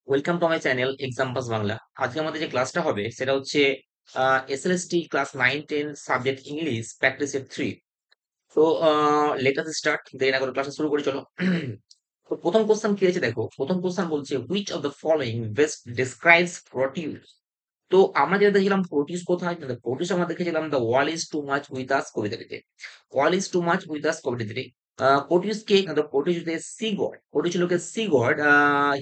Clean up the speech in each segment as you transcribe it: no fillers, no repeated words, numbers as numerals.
Welcome to my channel exam pass Bangla. আজকে আমাদের যে ক্লাসটা হবে সেটা হচ্ছে SLST class 9-10 subject English practice এর 3। তো লেট আস স্টার্ট, দেরি না করে ক্লাসটা শুরু করি, চলো। তো প্রথম কোশ্চেন কি আছে দেখো, প্রথম কোশ্চেন বলছে which of the following best describes Proteus. তো আমরা যেটা দেখছিলাম প্রোটিউস কোথায়, প্রোটিউস আমরা দেখেছিলাম the world is too much with us কবিতাটিতে। World is too much with us কবিতাটিতে প্রোটিউস কে, Proteus is a sea god, Proteus ছিল sea god.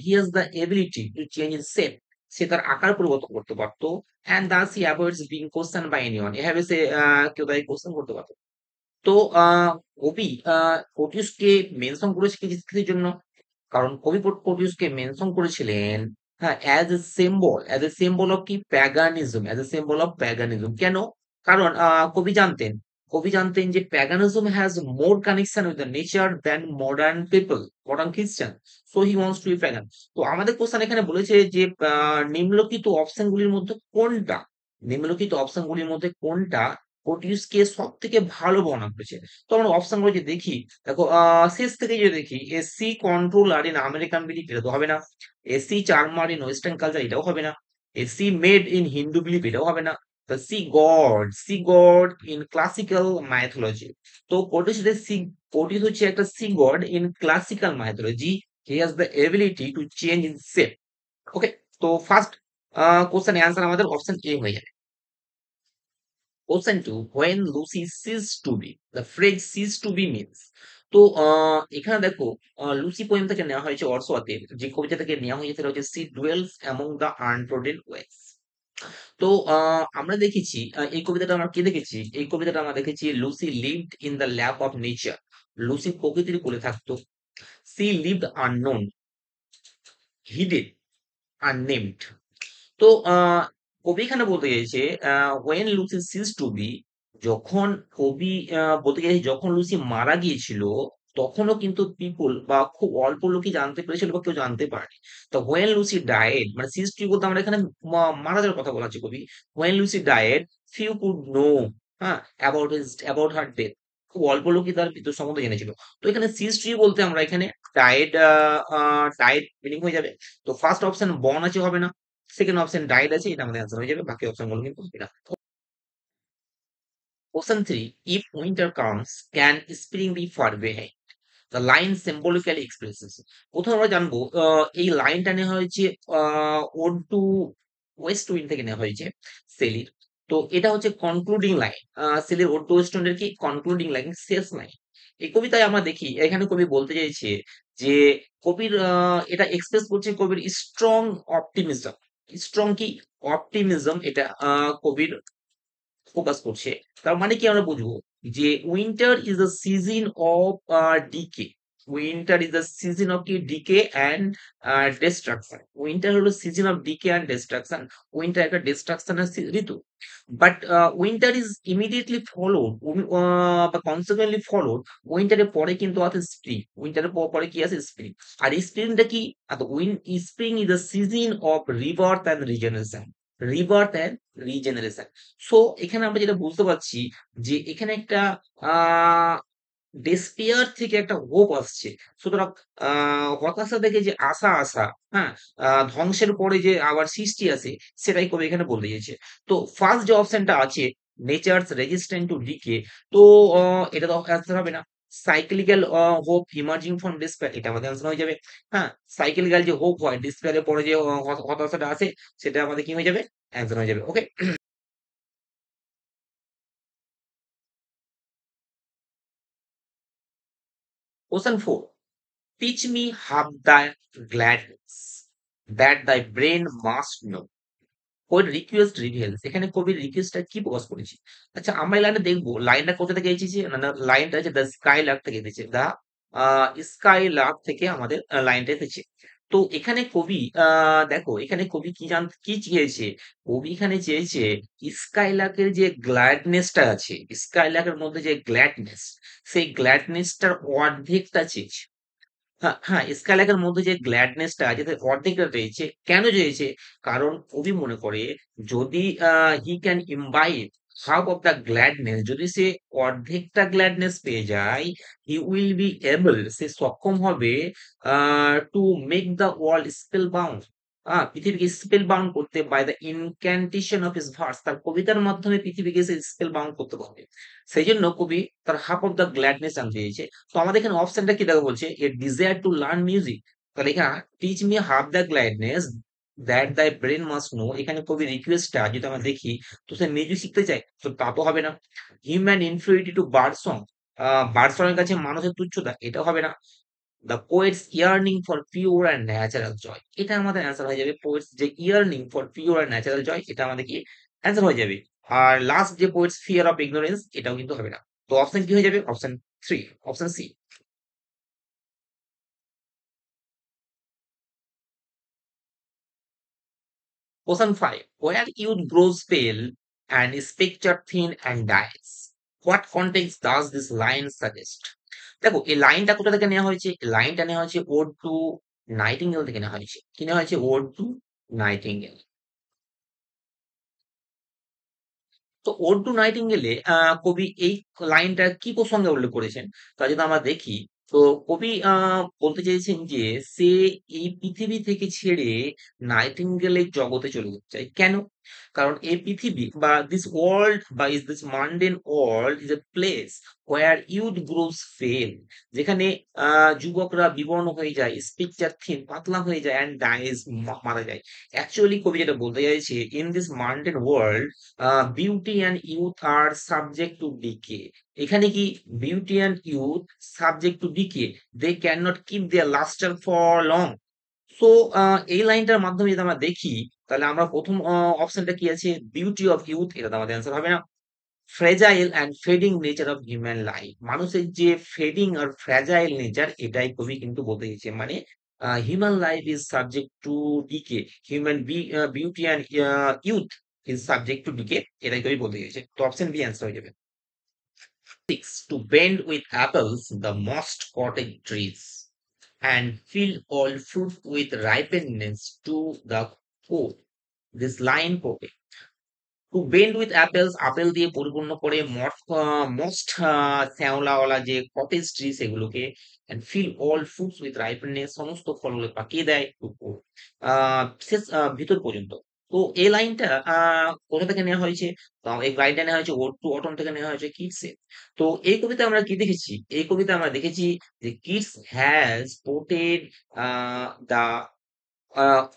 He has the ability to change in shape, সে তার আকার পরিবর্তন করতে পারতো। And thus he avoids being question by anyone, এভাবে সে কেউ তাকে কোশ্চেন করতে পারতো। তো কবি প্রোটিউসকে মেনশন করেছে কিসের জন্য? কারণ কবি প্রোটিউসকে মেনশন করেছিলেন, হ্যাঁ, অ্যাজ এ সিম্বল অফ কি paganism, as a symbol of paganism. কেন? কারণ কবি জানতেন যে paganism has more connection with the nature than modern people, modern খ্রিস্টান। So he wants to be pagan. তো আমাদের কোশ্চেন এখানে বলেছে যে নিম্নলিখিত অপশনগুলির মধ্যে কোনটা, নিম্নলিখিত অপশনগুলির মধ্যে কোনটা প্রোটিউসকে সব থেকে ভালো বর্ণনা করেছে। তো আমরা অপশন গুলো যে দেখি, দেখো শেষ থেকে যে দেখি, a sea controller in American belief, এটা তো হবে না। A sea charmer in western culture, এটাও হবে না। A sea maid in Hindu belief, এটাও হবে না। The sea god in classical mythology. তো প্রোটিউস হচ্ছে একটা sea god in classical mythology. He has the ability to change in shape. Okay, তো ফার্স্ট কোশ্চেন অ্যান্সার আমাদের অপশন এ হয়ে যাবে। Question 2, when Lucy ceased to be, the phrase ceased to be means। তো এখানে দেখো, Lucy poem থেকে নেওয়া হয়েছে ওয়ার্ডসওয়ার্থের, যে কবিতা থেকে নেওয়া হয়েছে সেটা হচ্ছে সি ডুয়েলস অ্যামং দ্য আনট্রোডেন ওয়েস। তো আমরা দেখেছি, এই কবিতাটা আমরা কি দেখেছি, এই কবিতাটা আমরা দেখেছি Lucy lived in the lap of nature, Lucy প্রকৃতির কোলে থাকতো। She lived unknown, hidden, unnamed. তো কবি এখানে বলতে চাইছে when Lucy cease to be, যখন কবি বলতে চাইছে যখন লুসি মারা গিয়েছিল, তখনও কিন্তু পিপল বা খুব অল্প লোকই জানতে পেরেছিল বা কেউ জানতে পারেনি। তো ওয়েন লুসি ডায়েড, মানে সিজ টু বলতে আমরা এখানে মারা যাওয়ার কথা বলা হচ্ছে কবি। When Lucy died few could know, হ্যাঁ, অ্যাবাউট হার ডেথ, খুব অল্প লোকই তার মৃত্যু সম্বন্ধে জেনেছিল। তো এখানে সিজ টু বলতে আমরা এখানে ডায়েড, ডায়েড মিনিং হয়ে যাবে। তো ফার্স্ট অপশন বর্ন আছে, হবে না। সেকেন্ড অপশন ডায়েট আছে, এটা আমাদের অ্যান্সার হয়ে যাবে, বাকি অপশন গুলো কিন্তু হবে না। Question 3, if winter comes can spring be far behind, the line symbolically expresses. প্রথমে আমরা জানবো, এই লাইনটা নেওয়া হয়েছে ওড টু ওয়েস্ট উইন্ড থেকে নেওয়া হয়েছে, সেলির। তো এটা হচ্ছে কনক্লুডিং লাইন, সেলির ওড টু ওয়েস্ট উইন্ডের কি কনক্লুডিং লাইন, শেষ লাইন। এই কবিতায় আমরা দেখি এখানে কবি বলতে চাইছে যে কবির এটা এক্সপ্রেস করছে কবির স্ট্রং অপটিমিজম। স্ট্রং কি অপটিমিজম, এটা কবির ফোকাস করছে। তার মানে কি আমরা বুঝবো যে winter is a season of decay, winter is a season of কি ডিকে অ্যান্ড ডিস্ট্রাকশন। উইন্টার হলো season of decay and destruction, winter একটা ডিস্ট্রাকশনের ঋতু। But winter is immediately followed বা কনসিকুয়েন্টলি ফলোড, উইন্টারের পরে কিন্তু আছে স্প্রিং, উইন্টারের পরে কি আছে স্প্রিং। আর স্প্রিংটা কি, spring is a season of rebirth and regeneration, rebirth and regeneration. So এখানে আমরা যেটা বুঝতে পারছি যে এখানে একটা আহ ডেসপিয়ার থেকে একটা হোপ আসছে। সুতরাং হতাশা থেকে যে আশা আসা, হ্যাঁ, ধ্বংসের পরে যে আবার সৃষ্টি আছে, সেটাই কবি এখানে বলতে চাইছে। তো ফার্স্ট যে অপশনটা আছে, নেচার্স রেজিস্ট্যান্ট টু ডিকে, তো এটা তো অ্যান্সার হবে না। Cyclical hope emerging from despair, এটা আমাদের অ্যান্সার হয়ে যাবে। হ্যাঁ, সাইক্লিক্যাল যে হোপ হয়, ডিসপেয়ারের পরে যে হতাশাটা আছে, সেটা আমাদের কি হয়ে যাবে, অ্যান্সার হয়ে যাবে। Okay, question 4, teach me half the gladness that thy brain must know, poet request reveals. এখানে কবির রিকোয়েস্টটা কি প্রকাশ করেছে? আচ্ছা, আমরা এই লাইনে দেখবো লাইনটা কোথা থেকে এসেছে, না না, লাইনটা হচ্ছে দ্য স্কাই লার্ক থেকে এসেছে, দ্য স্কাই লার্ক থেকে আমাদের লাইনটা এসেছে। তো এখানে কবি দেখো, এখানে কবি কি চেয়েছে, কবি এখানে চেয়েছে স্কাইলাকের যে গ্ল্যাডনেসটা আছে, স্কাইলাকের মধ্যে যে গ্ল্যাডনেস, সেই গ্ল্যাডনেসটার অর্ধেকটা চেয়েছে। হ্যাঁ, হ্যাঁ, স্কাইলাকের মধ্যে যে গ্ল্যাডনেসটা আছে তার অর্ধেকটা রয়েছে। কেন রয়েছে? কারণ কবি মনে করে যদি he can imbibe half of the gladness, যদি সে অর্ধেকটা গ্ল্যাডনেস পেয়ে যায়, হি উইল বি এবল, সে সক্ষম হবে to make the world spellbound, পৃথিবীকে স্পেল বাউন্ড করতে by the incantation of his verse, তার কবিতার মাধ্যমে পৃথিবীকে সে স্পেল বাউন্ড করতে পারবে। সেই জন্য কবি তার হাফ অফ দ্য গ্ল্যাডনেস জানতে চেয়েছে। তো আমাদের এখানে অপশনটা কি দেখো বলছে, a desire to learn music. তাহলে এখানে teach me half the gladness that thy brain must know, এখানে কবি রিকোয়েস্টটা যদি আমরা দেখি, তো সে মিউজিক শিখতে চায়, তো তা তো হবে না। Human inferiority to bird song, bird song এর কাছে মানুষের তুচ্ছতা, এটা হবে না। The poet's yearning for pure and natural joy, এটা আমাদের অ্যান্সার হয়ে যাবে। পোয়েটস যে yearning for pure and natural joy, এটা আমাদের কি অ্যান্সার হয়ে যাবে। আর লাস্ট যে পোয়েটস ফিয়ার অফ ইগনোরেন্স, এটাও কিন্তু হবে না। তো অপশন কি হয়ে যাবে? Option three, option C. Question 5. Where youth grows pale and is pictured thin and dies. What context does this line suggest? দেখো এই লাইনটা কোথা থেকে নেওয়া হয়েছে? এই লাইনটা নেওয়া হয়েছে ওড টু নাইটিঙ্গেল থেকে নেওয়া হয়েছে। কি নেওয়া হয়েছে? Ode to nightingale. তো ওড টু নাইটিঙ্গেলে কবি এই লাইনটা কি প্রসঙ্গে উল্লেখ করেছেন, তা যদি আমরা দেখি, তো কবি বলতে চেয়েছেন যে সে এই পৃথিবী থেকে ছেড়ে নাইটিঙ্গেলের জগতে চলে যেতে চায়। কেন? কারণ এই পৃথিবী বা দিস ওয়ার্ল্ড বা is this mundane world is a place where youth gross fail, যেখানে যুবকরা বিবর্ণ হয়ে যায়, স্পিকচার থিন পাতলা হয়ে যায়, অ্যান্ড ডাইজ মারা যায়। অ্যাকচুয়ালি কবি যেটা বলতে চাইছে, in this mundane world beauty and youth are subject to decay. এখানে কি beauty and youth subject to decay, they can not keep their lustre for long. So এই লাইনটার মাধ্যমে যদি আমরা দেখি, তাহলে আমরা প্রথম অপশনটা কি আছে, বিউটি অফ ইউথ, এটা তো আমাদের অ্যান্সার হবে না। Fragile and fading nature of human life, মানুষের যে ফেডিং আর ফ্রেজাইল নেচার, এটাই কবি কিন্তু বলতে চাইছে। মানে human life is subject to decay, human beauty and youth is subject to decay, এটাই কবি বলতে চাইছে। তো অপশন বি অ্যান্সার হয়ে যাবে। 6. To bend with apples the most cottage trees and fill all fruit with ripeness to the core. This line quote. To bend with apples, apple দিয়ে পরিপূর্ণ করে মোস্ট শ্যাওলাওয়ালা যে কটেজ ট্রি সেগুলোকে, and fill all fruits with ripeness, সমস্ত ফলগুলো পাকিয়ে দেয় টুকু শেষ ভিতর পর্যন্ত। তো এই লাইনটা কোথা থেকে নেওয়া হয়েছে? তো এই লাইনটা নেওয়া হয়েছে ওড টু অটম থেকে নেওয়া হয়েছে কিডসে। তো এই কবিতা আমরা কি দেখেছি? এই কবিতা আমরা দেখেছি যে Keats has portrayed the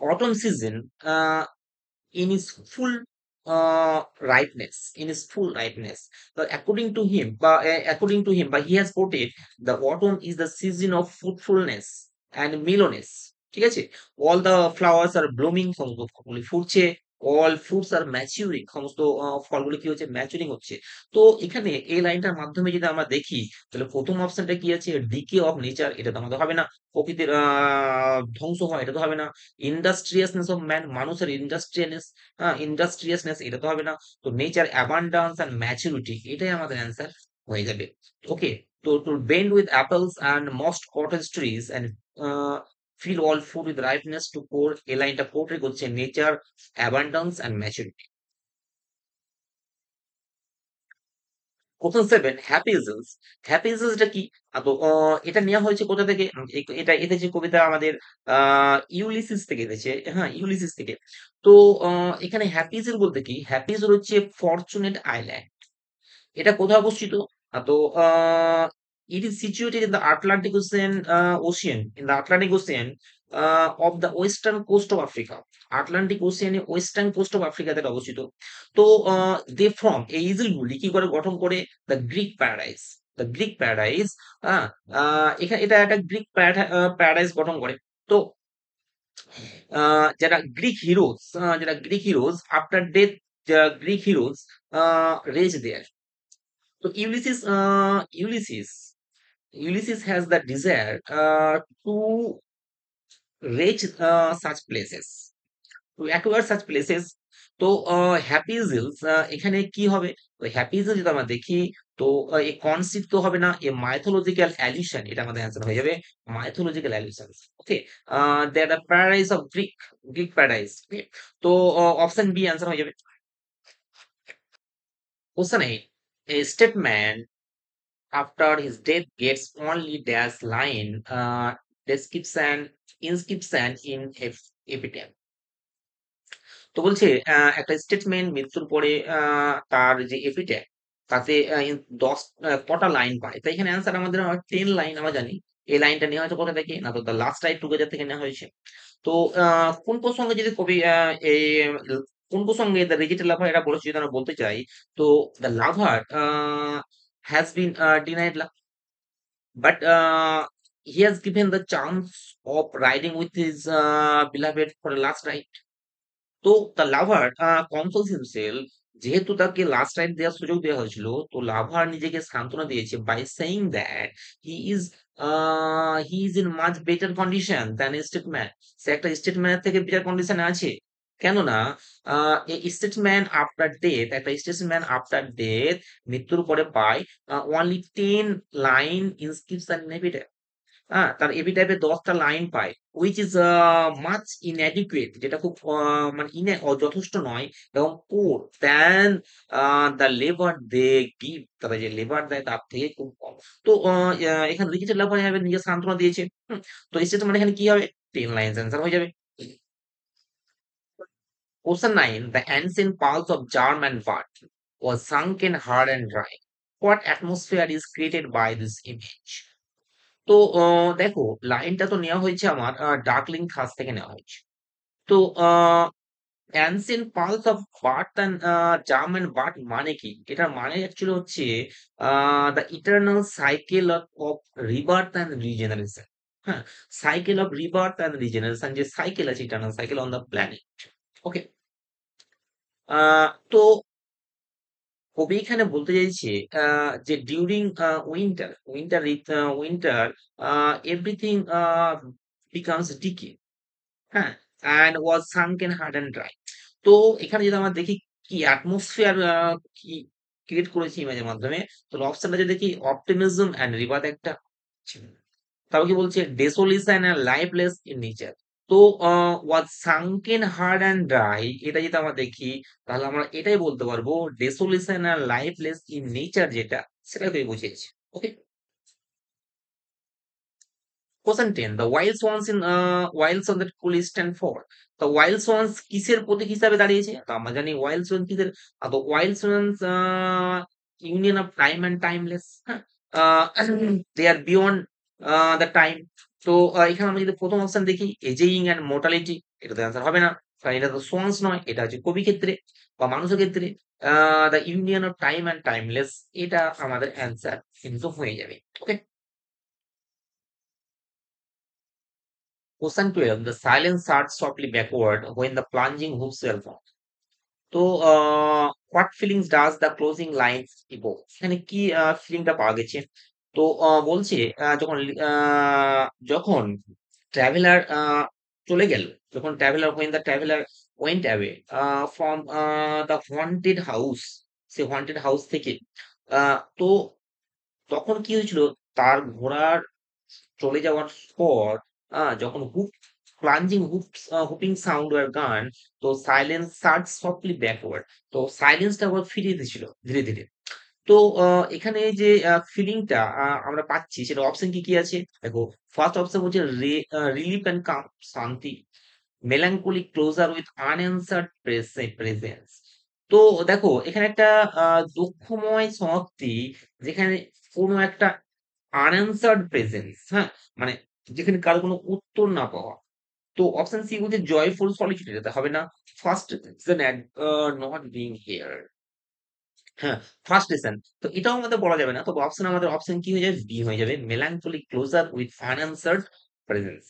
autumn season uh, in its full ripeness. But according to him, but he has quoted the autumn is the season of fruitfulness and mellowness. ঠিক আছে? All the flowers are blooming, সমস্ত ফলগুলি ফুটছে, all fruits are maturing, সমস্ত ফলগুলি কি হচ্ছে? Maturing হচ্ছে। তো এখানে এই লাইনটার মাধ্যমে যদি আমরা দেখি, তাহলে প্রথম অপশনটা কি আছে? ডিকে অফ নেচার, এটা তো আমাদের হবে না। প্রকৃতির ধ্বংস হয়, এটা তো হবে না। ইন্ডাস্ট্রিয়াসনেস অফ ম্যান, মানুষের ইন্ডাস্ট্রিয়াসনেস, এটা তো হবে না। তো নেচার অ্যাবান্ডান্স অ্যান্ড ম্যাচুরিটি, এটাই আমাদের অ্যান্সার হয়ে যাবে। ওকে, তো to bend with apples and mossed cottage trees and fill all food with ripeness to core, এই লাইনটা পোর্ট্রে করছে nature abundance and maturity. Question 7, happy isles. Happy ইজলসটা কি? এটা নেওয়া হয়েছে কোথা থেকে? এটা এসেছে কবিতা আমাদের ইউলিসিস থেকে এসেছে। হ্যাঁ, ইউলিসিস থেকে। তো এখানে হ্যাপি ইজল বলতে কি? হ্যাপি ইজল হচ্ছে ফরচুনেট আইল্যান্ড। এটা কোথায় অবস্থিত? তো it is situated in the Atlantic of the western coast of Africa. Atlantic ওশিয়ানে ওয়েস্টার্ন কোস্ট অফ আফ্রিকাতে এটা অবস্থিত। তো দে ফ্রম এই ইজলগুলি কি করে গঠন করে? The Greek paradise. The Greek paradise, হ্যাঁ, এখানে এটা একটা গ্রিক প্যারাডাইস গঠন করে। তো যারা Greek heroes after death, Greek heroes raise there. তো Ulysses has the desire to reach such places, to acquire such places. তো হ্যাপিজেলস এখানে কি হবে? তো হ্যাপিজেল যদি আমরা দেখি, তো এ কনসিভ তো হবে না, এ মাইথোলজিক্যাল অ্যালিউশন, এটা আমাদের অ্যান্সার হয়ে যাবে। Mythological allusion. Okay, they are the paradise of Greek paradise. Okay, তো অপশন বি অ্যান্সার হয়ে যাবে। Question 8, a statesman after his death gets only dash line description inscription in epitaph. তো বলছে একটা স্টেটমেন্ট মৃত্যুর পরে তার যে এপিট্যাফ তাতে 10 কটা লাইন পায়। তাই এখানে অ্যান্সার আমাদের 10 লাইন আমরা জানি। এই লাইনটা নেওয়া হয়েছে কোথা থেকে? না তো দ্য লাস্ট রাইড টুগেদার থেকে নেওয়া হয়েছে। তো কোন প্রসঙ্গে যদি কবি এই কোন প্রসঙ্গে দ্য রিজিটেড লাভার এটা বলেছে যদি আমরা বলতে চাই, তো the lover has been denied love, but he has given the chance of riding with his beloved for a last ride. তো দ্য লাভার কনসোলস হিমসেলফ, যেহেতু তাকে লাস্ট রাইড দেওয়ার সুযোগ দেওয়া হয়েছিল, তো লাভার নিজেকে সান্ত্বনা দিয়েছে by saying that he is he is in much better condition than statesman. সে একটা স্টেটম্যানের থেকে বেটার কন্ডিশনে আছে। কেননা স্টেটম্যান আফটার ডেথ, একটা স্টেটম্যান আফটার ডেথ মৃত্যুর পরে পায় অনলি 10 লাইন ইনস্ক্রিপশন তার এপিটাইপে 10টা লাইন পায়, হুইচ ইজ মাচ ইনঅ্যাডিকুয়েট, যেটা খুব মানে যথেষ্ট নয় এবং poor than the labour they give, তারা যে লেবার দেয় তার থেকে খুব কম। তো এখানে রিজিটেড লাভার হবে নিজের সান্ত্বনা দিয়েছে। তো স্টেটমেন্ট এখানে কি হবে? 10 লাইন্স অ্যান্সার হয়ে যাবে। Question 9. The ancient pulse of germ and bud was sunken hard and dry. What atmosphere is created by this image? তো দেখো, লাইনটা তো নেওয়া হয়েছে আমার ডার্কলিং খাস থেকে নেওয়া হয়েছে। তো ancient pulse of birth and germ and birth মানে কি? এটার মানে অ্যাকচুয়ালি হচ্ছে the eternal cycle of rebirth and regeneration. হ্যাঁ, cycle of rebirth and regeneration, যে সাইকেল আছে, eternal cycle on the planet. Okay, তো কবি এখানে বলতে চাইছে যে during winter everything becomes decay, হ্যাঁ, and was sunken hard and dry. তো এখানে যদি আমরা দেখি কি অ্যাটমসফিয়ার কি ক্রিয়েট করেছি ইমেজের মাধ্যমে, তো অপশনটা যদি দেখি অপটিমিজম অ্যান্ড রিবাত একটা ছিল। তারপর কি বলছে ডেসোলিউশন অ্যান্ড লাইফলেস ইন নেচার। তো ওয়াজ সাঙ্কেন হার্ড অ্যান্ড ড্রাই, এটা যদি আমরা দেখি তাহলে আমরা এটাই বলতে পারবো ডেসোলিউশন অ্যান্ড লাইফলেস ইন নেচার যেটা, সেটাকে বুঝিয়েছে। ওকে, Question 10. The wild swans in wild swan that cool stand for. The wild swans কিসের প্রতীক হিসাবে দাঁড়িয়েছে? তো আমরা জানি wild swan কিসের? তো wild swans union of time and timeless. হ্যাঁ, আহ, they are beyond the time. তো এখানে আমরা যদি প্রথম অপশন দেখি এজেইং এন্ড মোর্টালিটি, এটা তো অ্যান্সার হবে না, কারণ এটা তো সোয়ান্স নয়, এটা হচ্ছে কবি ক্ষেত্রে বা মানুষের ক্ষেত্রে। The union of time and timeless, এটা আমাদের অ্যান্সার কিন্তু হয়ে যাবে। ওকে, Question 12. The silence surged softly backward when the plunging hooves were formed. তো what feelings does the closing lines evoke? এখানে কি ফিলিংটা পাওয়া গেছে? তো বলছে যখন ট্রাভেলার চলে গেল, যখন traveller when the traveler went away from the haunted house, say haunted house থেকে তো তখন কি হয়েছিল, তার ঘোড়ার চলে যাওয়ার পর যখন প্লাঞ্জিং হুপিং সাউন্ড ওয়ার গান, তো সাইলেন্স সার্চ সফটলি ব্যাকওয়ার্ড, তো সাইলেন্সটা আবার ফিরিয়ে দিয়েছিল ধীরে ধীরে। তো এখানে যে ফিলিংটা আমরা পাচ্ছি সেটা অপশন কি কি আছে দেখো। ফার্স্ট অপশন হচ্ছে রিলিফ অ্যান্ড কাম, শান্তি। মেলাঙ্কোলি ক্লোজার উইথ আনঅ্যান্সার্ড প্রেজেন্স। তো দেখো এখানে একটা দুঃখময় সমাপ্তি, যেখানে কোনো একটা আনঅ্যান্সার্ড প্রেজেন্স, হ্যাঁ, মানে যেখানে কারো কোনো উত্তর না পাওয়া। তো অপশন সি বলছে জয়ফুল সলিটিউড, এটা হবে না। First reason not being here, হ্যাঁ, ফার্স্ট রিজন, তো এটাও আমাদের বলা যাবে না। তবে অপশন আমাদের অপশন কি হয়ে যাবে? বি হয়ে যাবে, melancholy closure with unanswered presence.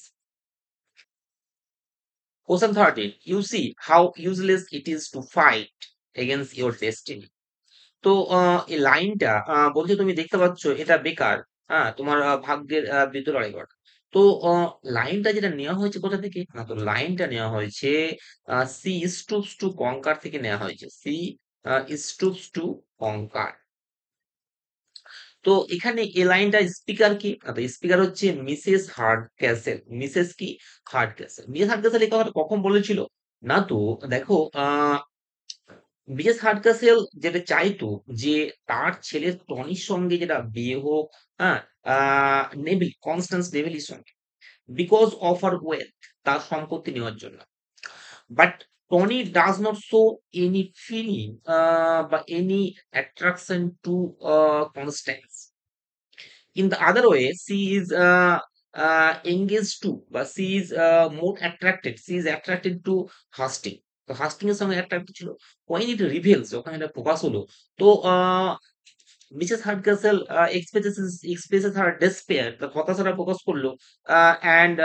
Question 13. You see how useless it is to fight against your destiny. তো এই লাইনটা বলছে তুমি দেখতে পাচ্ছ এটা বেকার, তোমার ভাগ্যের বিরুদ্ধে লড়াই করা। তো লাইনটা যেটা নেওয়া হয়েছে কোথা থেকে? না, তো লাইনটা নেওয়া হয়েছে সি স্টুপস টু কঙ্কার থেকে নেওয়া হয়েছে। C stoops two কঙ্কার। তো এখানে এই লাইনটা স্পিকার কি? তো স্পিকার হচ্ছে মিসেস হার্ড ক্যাসেল। মিসেস কি? Hard castle. Mrs hard castle এই কথাটা কখন বলেছিল? না তো দেখো মিসেস হার্ড ক্যাসেল যেটা চাইতো যে তার ছেলের টনির সঙ্গে যেটা বিয়ে হোক, হ্যাঁ, নেভিল, কনস্ট্যান্স নেভিলের সঙ্গে, বিকজ অফ হার ওয়েলথ, তার সম্পত্তি নেওয়ার জন্য। But Tony does not show any feeling but any attraction to Constance. In the other way, she is engaged to, but she is more attracted. She is attracted to Hastings. তো হাস্টিং এর সঙ্গে attract ছিল। when it reveals যখন এটা প্রকাশ হলো, তো Mrs Hardcastle expresses her despair, তার হতাশাটা প্রকাশ করলো, অ্যান্ড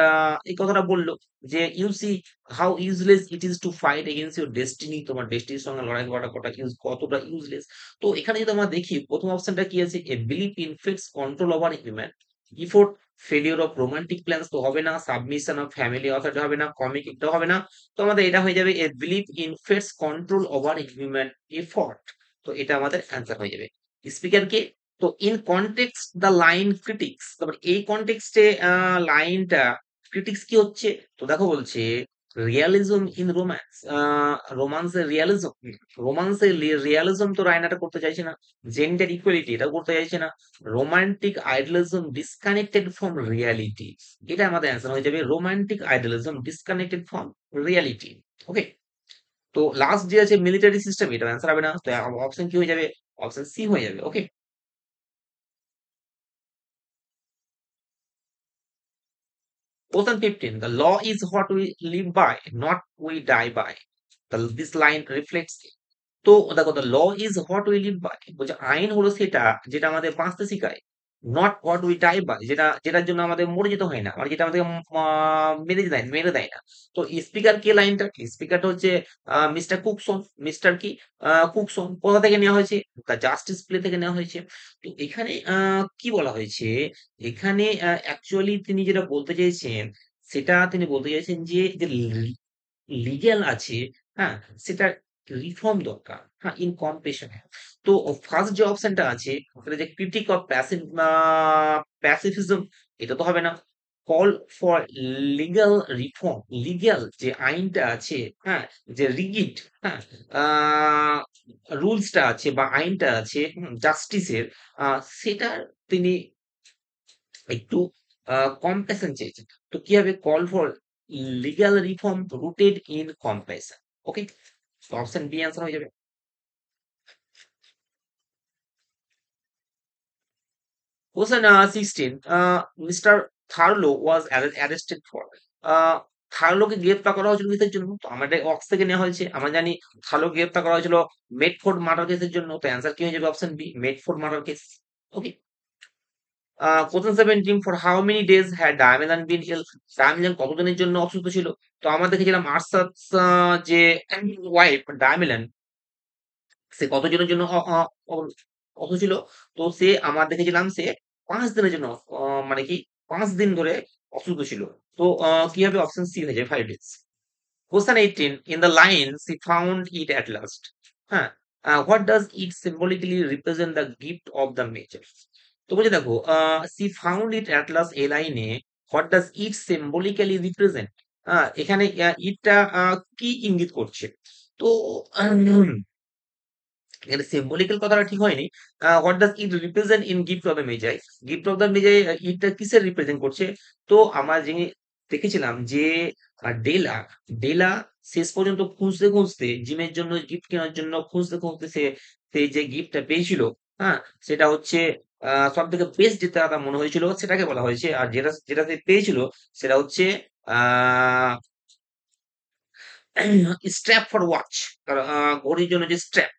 এই কথাটা বলল যে you see how useless it is to fight against your destiny, তোমার ডেস্টিনির সঙ্গে লড়াই করাটা কতটা ইউজলেস। তো এখানে যদি আমরা দেখি প্রথম অপশনটা কি আছে, a belief in fate's control over human effort, failure of romantic plans তো হবে না, সাবমিশন অফ ফ্যামিলি অথরিটি হবে না, কমিক এটা হবে না। তো আমাদের এটা হয়ে যাবে a belief in fate's control over human effort. তো এটা আমাদের অ্যান্সার হয়ে যাবে। স্পিকার কে? তো in context the line critics, তারপর এই কনটেক্সটে লাইনটা ক্রিটিক্স কি হচ্ছে, তো দেখো বলছে রিয়ালিজম ইন রোম্যান্স, রোমান্সের রিয়ালিজম, রোমান্সের রিয়ালিজম তো রায়নাটা করতে চাইছে না, জেন্ডার ইকুয়ালিটি এটাও করতে চাইছে না, রোমান্টিক আইডালিজম ডিসকানেক্টেড ফ্রম রিয়ালিটি, এটা আমাদের অ্যান্সার হয়ে যাবে রোমান্টিক আইডালিজম ডিসকানেক্টেড ফ্রম রিয়ালিটি। ওকে, তো লাস্ট যে আছে মিলিটারি সিস্টেম, এটা অ্যান্সার হবে না, তো অপশন কি হয়ে যাবে, অপশন সি হয়ে যাবে। ওকে, Question 15. The law is what we live by, not we die by. This line reflects. তো দেখো, the law is what we live by বলছে আইন হলো সেটা যেটা আমাদের বাঁচতে শেখায়, not what we die by যেটার জন্য আমাদের মরে যেতে হয় না, মানে যেটা আমাদের মেরে দেয় না। তো স্পিকার কে লাইনটা, স্পিকারটা হচ্ছে মিস্টার কুকসন, মিস্টার কি কুকসন, কোথা থেকে নেওয়া হয়েছে, দ্য জাস্টিস প্লে থেকে নেওয়া হয়েছে। তো এখানে কি বলা হয়েছে, এখানে অ্যাকচুয়ালি তিনি যেটা বলতে চেয়েছেন, সেটা তিনি বলতে চাইছেন যে যে লিগ্যাল আছে, হ্যাঁ, সেটা রিফর্ম দরকার, হ্যাঁ, ইন কম্প্রেশন। তো ফার্স্ট যে অপশনটা আছে সেটা যে ক্রিটিক অফ প্যাসিফিজম, এটা তো হবে না। Call for legal reform, legal যে আইনটা আছে, হ্যাঁ, যে রিগিড, হ্যাঁ, রুলসটা আছে বা আইনটা আছে জাস্টিসের, সেটার তিনি একটু কম্প্যাশন চেয়েছেন। তো কি হবে, call for legal reform rooted in compassion. Okay, option B answer হয়ে যাবে। Question 16, mister Thurlow was arrested for, থার্লোকে গ্রেপ্তার করা হয়েছিল কিসের জন্য, তো আমাদের অক্স থেকে নেওয়া হয়েছে, আমরা জানি থার্লো গ্রেপ্তার করা হয়েছিল মেডফোর্ড মার্ডার কেসের জন্য, তো অ্যান্সার কি হয়ে যাবে, option B Medford murder case. Okay, question 17, for how many days had Diamelan been ill, Diamelan কতদিনের জন্য অসুস্থ ছিল, তো আমরা দেখেছিলাম আর্সাস যে ওয়াইফ ডায়মেলান, সে কতজনের জন্য অসুস্থ ছিল, তো সে আমরা দেখেছিলাম সে 5 দিনের জন্য, মানে কি 5 দিন ধরে অসুস্থ ছিল। তো কি হবে, অপশন সি হয়ে যায় 5 days। Question 18. In the line, she found it at last. হ্যাঁ, what does it symbolically represent the gift of the major? তো বলছে দেখো, she found it at last এই লাইনে what does it symbolically represent? এখানে ইটটা কি ইঙ্গিত করছে? তো এখানে সিম্বলিক্যাল কথাটা ঠিক হয়নি। What does it represent in gift of the Magi, gift of the Magi ইটটা কিসের রিপ্রেজেন্ট করছে? তো আমরা যিনি দেখেছিলাম যে ডেলা, ডেলা শেষ পর্যন্ত খুঁজতে খুঁজতে জিমের জন্য গিফট কেনার জন্য খুঁজতে খুঁজতে সে সে যে গিফটটা পেয়েছিল, হ্যাঁ, সেটা হচ্ছে সব থেকে বেস্ট যেটা তার মনে হয়েছিল সেটাকে বলা হয়েছে, আর যেটা যেটা সে পেয়েছিল সেটা হচ্ছে আহ স্ট্র্যাপ ফর ওয়াচ, ঘড়ির জন্য যে স্ট্র্যাপ।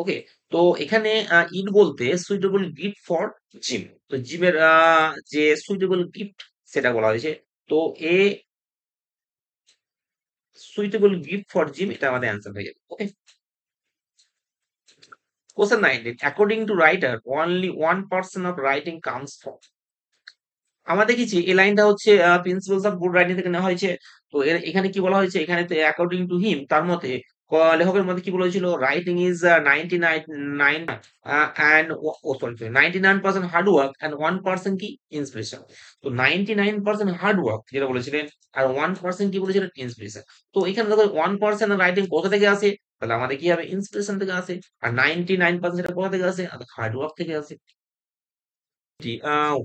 ওকে, তো এখানে ইট বলতে সুইটেবল গিফট ফর জিম, তো জিমের যে সুইটেবল গিফট সেটা বলা হয়েছে। তো a suitable gift for Jim, এটা আমাদের অ্যান্সার হয়ে যাবে। Okay, question 19, according to writer only 1% of writing comes from, আমরা দেখেছি এই লাইনটা হচ্ছে প্রিন্সিপালস অফ গুড রাইটিং থেকে নেওয়া হয়েছে। তো এখানে কি বলা হয়েছে, এখানে অ্যাকর্ডিং টু হিম তার মতে লেখকের মধ্যে কি বলেছিল, writing is 99 and oh sorry 99% hard work and 1% কি ইন্সপিরেশন। তো 99% হার্ড ওয়ার্ক যেটা বলেছিলেন, আর 1% কি বলেছিলেন, ইন্সপিরেশন। তো এখানে দেখো 1% রাইটিং কোথা থেকে আসে, তাহলে আমাদের কি হবে, ইন্সপিরেশন থেকে আসে, আর 99% সেটা কোথা থেকে আসে, হার্ড ওয়ার্ক থেকে আসে।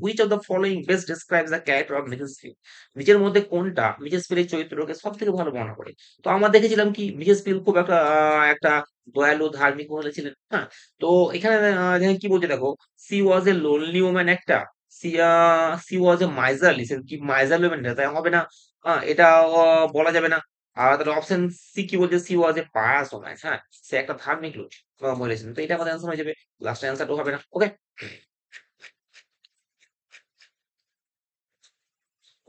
Which of the following best describes the character of Mrs Peel? নিচের মধ্যে কোনটা মিসেস পিলের চরিত্রকে সব থেকে ভালো বর্ণনা করে? তো আমরা দেখেছিলাম কি মিসেস পিল খুব একটা দয়ালু ধার্মিক মহিলা ছিলেন, হ্যাঁ? তো এখানে দেখেন কি বলছে দেখো, সি ওয়াজ এ লোনলি ওম্যান একটা, সি ওয়াজ এ মাইজারলি, সে কি মাইজারলি ওম্যান, তাই হবে না, এটা বলা যাবে না। আর তাহলে অপশন সি কি বলছে, সি ওয়াজ এ পায়াস ওম্যান, হ্যাঁ, সে একটা ধার্মিক লোক মহিলা ছিলেন। তো এটা আমাদের অ্যান্সার হয়ে যাবে, লাস্ট অ্যান্সারটা হবে না। ওকে,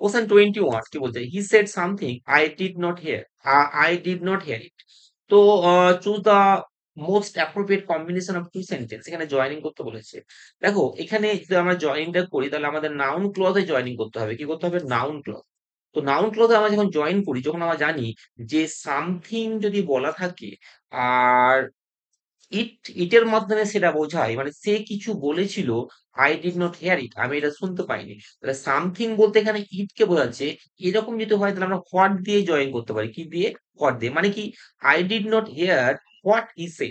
কোশ্চেন 21 কি বলছে, he said something I did not hear, I did not hear it. তো choose the most appropriate combination of two sentence, এখানে জয়েনিং করতে বলেছে। দেখো এখানে যদি আমরা জয়েনিংটা করি তাহলে আমাদের নাউন ক্লজে জয়েনিং করতে হবে, কি করতে হবে, নাউন ক্লজ। তো নাউন ক্লজে আমরা যখন জয়েন করি, যখন আমরা জানি যে সামথিং যদি বলা থাকে আর ইটের মাধ্যমে সেটা বোঝায়, মানে সে কিছু বলেছিল, আই ডিড নট হেয়ার ইট, আমি এটা শুনতে পাইনি, তাহলে সামথিং বলতে এখানে ইট কে বোঝাচ্ছে। এরকম যদি হয় তাহলে আমরা হোয়াট দিয়ে জয়েন করতে পারি, কি দিয়ে, হোয়াট দিয়ে, মানে কি, I did not hear what he say,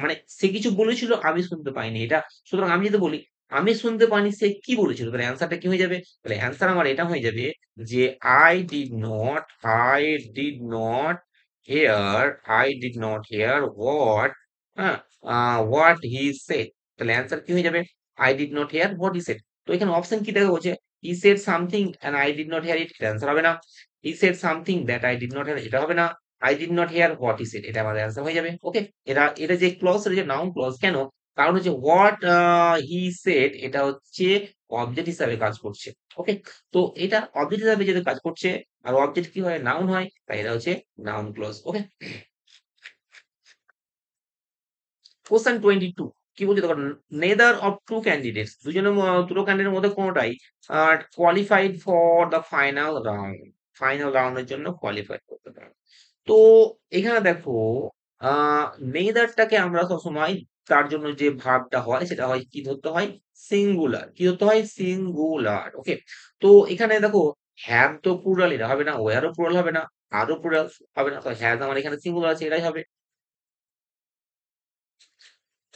মানে সে কিছু বলেছিল আমি শুনতে পাইনি এটা। সুতরাং আমি যদি বলি আমি শুনতে পাইনি সে কি বলেছিল, তাহলে অ্যান্সারটা কি হয়ে যাবে, তাহলে অ্যান্সার আমার এটা হয়ে যাবে যে I did not hear I did not hear what, হ্যাঁ, হোয়াট হি সেড। তাহলে অ্যান্সার কি হয়ে যাবে, I did not hear what he said. তো এখানে অপশন কি দেখা হচ্ছে, he said something and I did not hear it, এটা অ্যান্সার হবে না। He said something that I did not hear, এটা হবে না। I did not hear what he said, এটা আমাদের অ্যান্সার হয়ে যাবে। ওকে, এটা যে ক্লজ, এটা যে নাউন ক্লজ, কেন, কারণ হচ্ছে হোয়াট হি সেড এটা হচ্ছে অবজেক্ট হিসাবে কাজ করছে। ওকে, তো এটা অবজেক্ট হিসাবে যেটা কাজ করছে, আর অবজেক্ট কি হয়, নাউন হয়, তাই এটা হচ্ছে নাউন ক্লজ। ওকে, কোশ্চেন 22 কি বলছে দেখো, নেদার অফ টু ক্যান্ডিডেটস, দুটো ক্যান্ডিডেটের মধ্যে কোনোটাই qualified for the final round, final রাউন্ডের জন্য কোয়ালিফাই করতে পারে। তো এখানে দেখো আহ নেদারটাকে আমরা সবসময়, তার জন্য যে ভার্বটা হয় সেটা হয় কি ধরতে হয়, সিঙ্গুলার, কি ধরতে হয়, সিঙ্গুলার। ওকে, তো এখানে দেখো হ্যাভ তো প্লুরাল, এটা হবে না, ওয়ারও প্লুরাল হবে না, আরও প্লুরাল হবে না, তো হ্যাজ আমার এখানে সিঙ্গুলার আছে, এটাই হবে।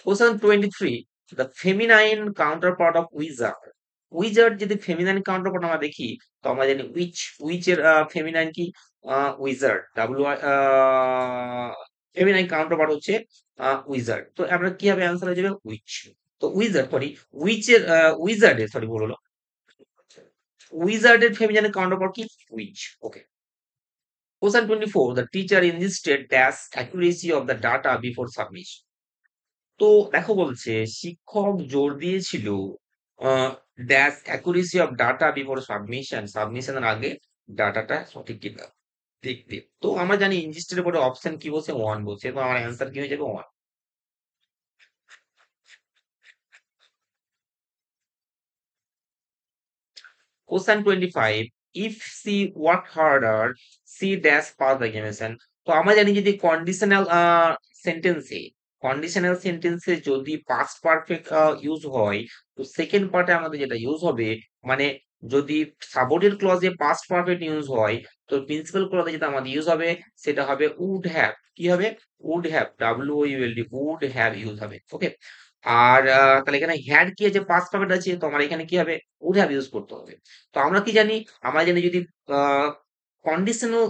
Question 23. The feminine counterpart of wizard. Wizard যদি ফেমিনাইন কাউন্টারপার্ট আমরা দেখি, তো আমরা জানি উইচের ফেমিনাইন কি, উইজার্ড, ফেমিনাইন কাউন্টারপার্ট হচ্ছে উইজার্ড। তো আমরা কি হবে, অ্যান্সার হয়ে যাবে উইচ। তো উইজার্ড সরি, উইচের উইজার্ডের সরি ভুল হলো, উইজার্ডের ফেমিনাইন কাউন্টারপার্ট কি, which. Okay, Question 24. The teacher insisted dash accuracy of the data before submission. তো দেখো বলছে শিক্ষক জোর দিয়েছিল dash accuracy of data before submission, সাবমিশনের আগে ডাটাটা সঠিক কিনা দেখতে। তো আমরা জানি ইনজিস্টের পরে অপশন কি বলছে, ওয়ান বলছে, তো আমার অ্যান্সার কি হয়ে যাবে, one. Question 25. If she work harder she dash pass the examination. তো আমরা জানি যদি সেন্টেন্সে কন্ডিশনাল সেন্টেন্সে যদি পাস্ট পারফেক্ট ইউজ হয়, তো সেকেন্ড পার্টে আমাদের যেটা ইউজ হবে, মানে যদি সাবঅর্ডিনেট ক্লজে পাস্ট পারফেক্ট ইউজ হয়, তো প্রিন্সিপাল ক্লজে যেটা আমাদের ইউজ হবে সেটা হবে উড হ্যাভ, কি হবে, would have, WOULD, would have use হবে। ওকে, আর তাহলে এখানে হ্যাড কি আছে, পাস্ট পারফেক্ট আছে, তো আমার এখানে কি হবে, উড হ্যাভ ইউজ করতে হবে। তো আমরা কি জানি, আমরা জানি যদি কন্ডিশনাল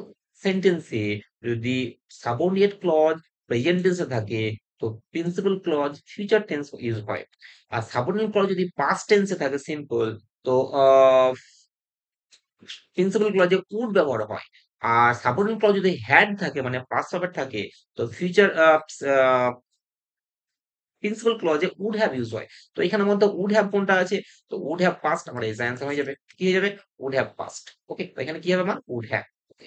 সেন্টেন্সে যদি সাবঅর্ডিনেট ক্লজ প্রেজেন্ট টেন্সে থাকে, তো principal clause future tense use হয়। আর সাবঅর্ডিনেট ক্লজ যদি পাস্ট টেন্সে থাকে সিম্পল, তো প্রিন্সিপাল ক্লজে উড ব্যবহার হয়। আর সাবঅর্ডিনেট ক্লজ যদি হ্যাড থাকে মানে পাস্ট পারফেক্ট থাকে, তো ফিউচার প্রিন্সিপাল ক্লজে উড হ্যাভ ইউজ হয়। তো এখানের মধ্যে উড হ্যাভ কোনটা আছে, তো উড হ্যাভ পাস্ট, আমার এর অ্যান্সার হয়ে যাবে, কি হয়ে যাবে, উড হ্যাভ পাস্ট। ওকে, তো এখানে কি হবে আমার, would have. Okay,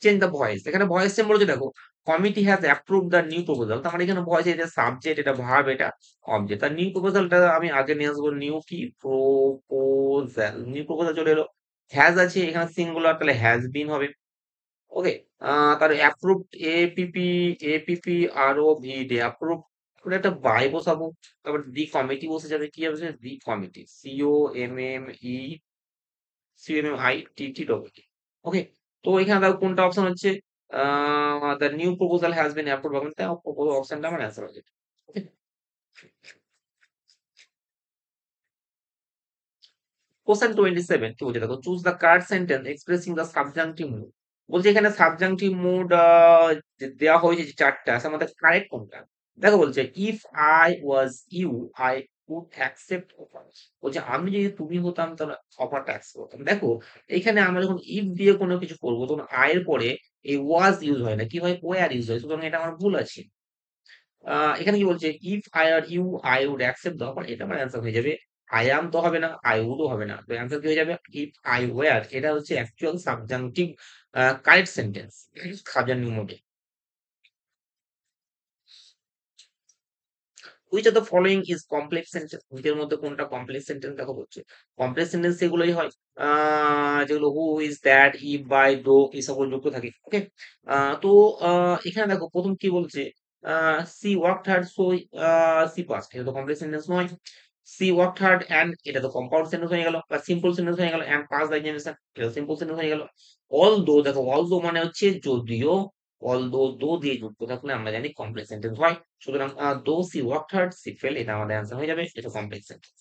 change the voice, এখানে ভয়েস চেঞ্জ বলেছে দেখো, committee has approve the new proposal, তো আমার এখানে ভয়েস, এটা সাবজেক্ট, এটা ভার্ব, এটা অবজেক্ট। আর নিউ প্রপোজালটা আমি আগে নিয়ে আসবো, নিউ কি, প্রপোজাল, নিউ প্রপোজাল চলে এলো। হ্যাজ আছে এখানে সিঙ্গুলার, তাহলে হ্যাজ বিন হবে। ওকে, তার অ্যাপ্রুভড, APPROVD, অ্যাপ্রুভ, একটা বাই বসাবো, তারপর দি কমিটি বসে যাবে, কি হবে, দি কমিটি, COMMECMMITT। ওকে, তো এখানে দেখো কোনটা অপশন হচ্ছে, the new proposal has been approve, অপশনটা আমার অ্যান্সার হয়ে যাবে। ওকে, কোশ্চেন 27 কি বলছে দেখো, choose the correct sentence expressing the subjunctive mood. বলছে এখানে সাবজাংটিভ মুড দেওয়া হয়েছে যে চারটা, তার মধ্যে কারেক্ট কোনটা? দেখো বলছে if I was you I would accept offer. বলছে আমি যদি তুমি হতাম তাহলে অফারটা অ্যাকসেপ্ট করতাম। দেখো এখানে আমরা যখন ইফ দিয়ে কোনো কিছু করবো তখন আই এর পরে এই ওয়াজ ইউজ হয় না, কি হয় ওয়্যার ইউজ হয়, সুতরাং এটা আমার ভুল আছে। এখানে কি বলছে if I are you I would accept the offer, এটা আমার অ্যান্সার হয়ে যাবে। আই অ্যাম তো হবে না, আই উডও হবে না, তো অ্যান্সার কি হয়ে যাবে ইফ আই ওয়্যার। এটা হচ্ছে actual subjunctive correct sentence subjunctive মোডে। Which of the following is complex sentence, নিচের মধ্যে কোনটা কমপ্লেক্স সেন্টেন্স দেখো বলছে। কমপ্লেক্স সেন্টেন্স সেগুলোই হয় যেগুলো who is that if by though এই সকল যুক্ত থাকে। ওকে, তো এখানে দেখো প্রথম কি বলছে, she worked hard so she pass, এটা তো কমপ্লেক্স সেন্টেন্স নয়। সি ওয়ার্কড হার্ড অ্যান্ড, এটা তো কম্পাউন্ড সেন্টেন্স হয়ে গেল বা সিম্পল সেন্টেন্স হয়ে গেল, অ্যান্ড পাস দ্য এক্সামিনেশন, এটা সিম্পল সেন্টেন্স হয়ে গেল। অলদো দেখো, অলদো মানে হচ্ছে যদিও, অলদো দো দিয়ে যুক্ত থাকলে আমরা জানি কমপ্লেক্স সেন্টেন্স হয়। সুতরাং though she worked hard she fail, এটা আমাদের অ্যান্সার হয়ে যাবে, এটা কমপ্লেক্স সেন্টেন্স।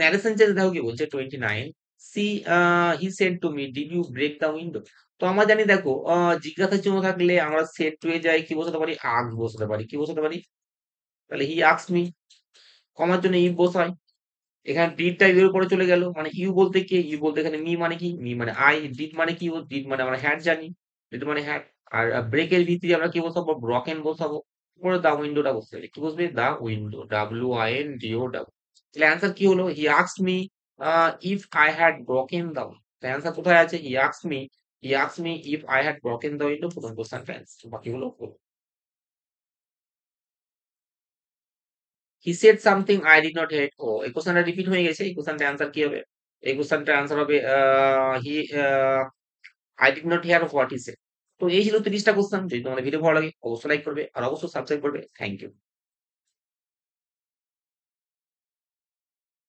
ন্যারেশন চেঞ্জ দেখো কি বলছে 29, she he said to me did you break the window. তো আমরা জানি দেখো জিজ্ঞাসার চিহ্ন থাকলে আমরা সেড টু এ যাই কি বসাতে পারি, আস্ক বসাতে পারি, কি বসাতে পারি, তাহলে হি আস্কড মি। কমার জন্য ইফ বসাই, এখানে ডিড টা এর উপরে চলে গেল, মানে ইউ বলতে কে, ইউ বলতে এখানে মি মানে কি, মি মানে আই, ডিড মানে কি, ডিড মানে আমরা হ্যাড জানি, ডিড মানে হ্যাড। আর ব্রেকের ভিতরে আমরা কি বসাবো, ব্রকেন বসাবো। পরে দা উইন্ডোটা বসতে হবে, কি বসবে, the window, W I N D O W. তাহলে অ্যান্সার কি হলো, he asked me if I had broken the window. Answer কোথায় আছে, he asked me if I had broken the window, প্রথম কোশ্চেন অ্যান্সার, বাকিগুলো ভুল। He said something I did not hear it, ও এই কোশ্চেনটা রিপিট হয়ে গেছে, এই কোশ্চেনটা অ্যান্সার কি হবে, এই কোশ্চেনটার অ্যান্সার হবে he I did not hear what he said. তো এই ছিল 30টা কোশ্চেন। যদি তোমাদের ভিডিও ভালো লাগে অবশ্যই লাইক করবে আর অবশ্যই সাবস্ক্রাইব করবে। Thank you.